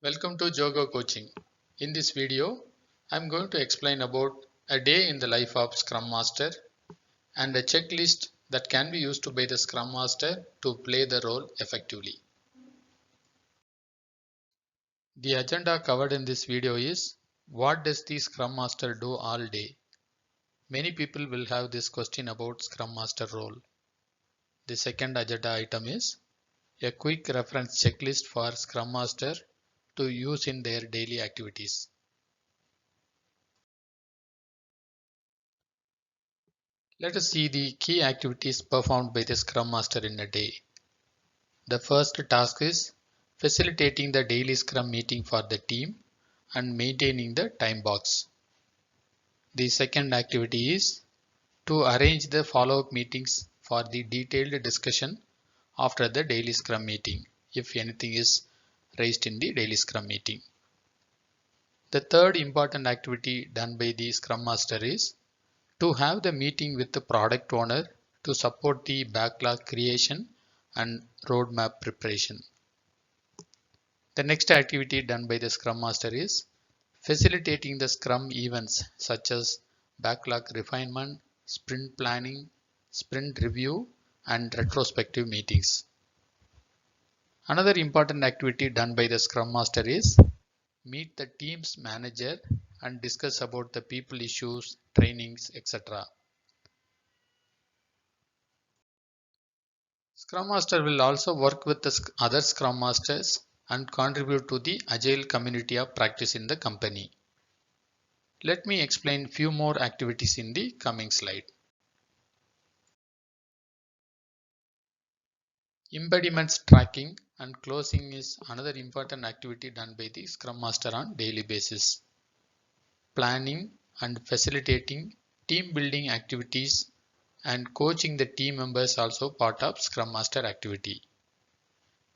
Welcome to Jogo Coaching. In this video, I am going to explain about a day in the life of Scrum Master and a checklist that can be used by the Scrum Master to play the role effectively. The agenda covered in this video is: what does the Scrum Master do all day? Many people will have this question about Scrum Master role. The second agenda item is a quick reference checklist for Scrum Master to use in their daily activities. Let us see the key activities performed by the Scrum Master in a day. The first task is facilitating the daily Scrum meeting for the team and maintaining the time box. The second activity is to arrange the follow-up meetings for the detailed discussion after the daily Scrum meeting, if anything is raised in the daily Scrum meeting. The third important activity done by the Scrum Master is to have the meeting with the product owner to support the backlog creation and roadmap preparation. The next activity done by the Scrum Master is facilitating the Scrum events such as backlog refinement, sprint planning, sprint review, and retrospective meetings. Another important activity done by the Scrum Master is meet the team's manager and discuss about the people issues, trainings, etc. Scrum Master will also work with the other Scrum Masters and contribute to the Agile community of practice in the company. Let me explain few more activities in the coming slide. Impediments tracking and closing is another important activity done by the Scrum Master on daily basis. Planning and facilitating team building activities and coaching the team members also part of Scrum Master activity.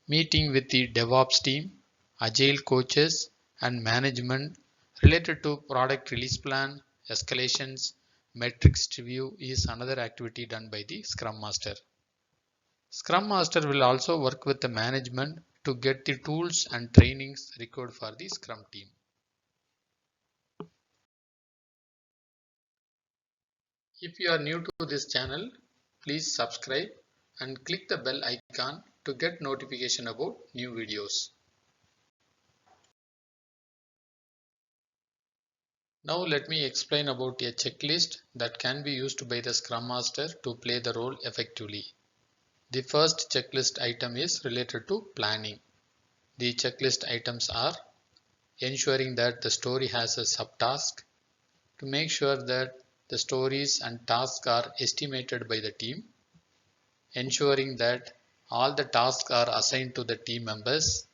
Meeting with the DevOps team, Agile coaches and management related to product release plan, escalations, metrics review is another activity done by the Scrum Master. Scrum Master will also work with the management to get the tools and trainings required for the Scrum team. If you are new to this channel, please subscribe and click the bell icon to get notification about new videos. Now let me explain about a checklist that can be used by the Scrum Master to play the role effectively. The first checklist item is related to planning. The checklist items are ensuring that the story has a subtask, to make sure that the stories and tasks are estimated by the team, ensuring that all the tasks are assigned to the team members,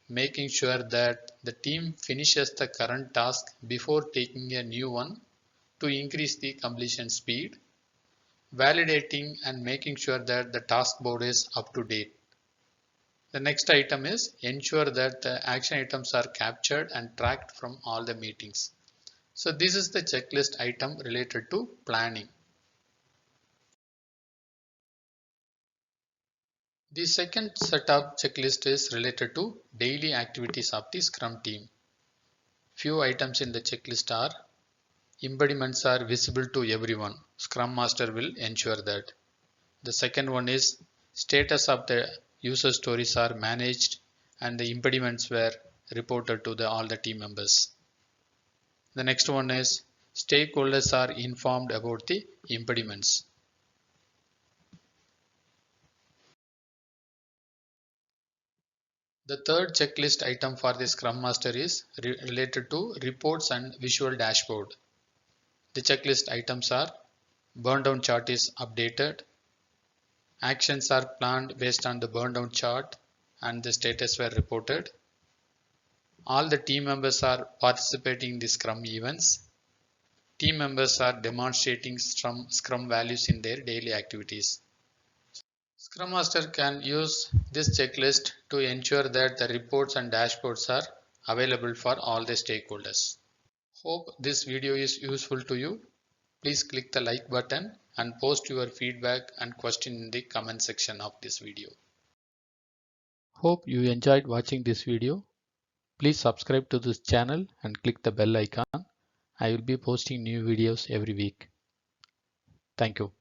making sure that the team finishes the current task before taking a new one to increase the completion speed, validating and making sure that the task board is up to date. The next item is ensure that the action items are captured and tracked from all the meetings. So this is the checklist item related to planning. The second set of checklist is related to daily activities of the Scrum team. Few items in the checklist are: embediments are visible to everyone. Scrum Master will ensure that. The second one is status of the user stories are managed and the impediments were reported to all the team members. The next one is stakeholders are informed about the impediments. The third checklist item for the Scrum Master is related to reports and visual dashboard. The checklist items are: burn down chart is updated, actions are planned based on the burn down chart and the status were reported, all the team members are participating in the Scrum events, team members are demonstrating Scrum values in their daily activities. Scrum Master can use this checklist to ensure that the reports and dashboards are available for all the stakeholders. Hope this video is useful to you. Please click the like button and post your feedback and question in the comment section of this video. Hope you enjoyed watching this video. Please subscribe to this channel and click the bell icon. I will be posting new videos every week. Thank you.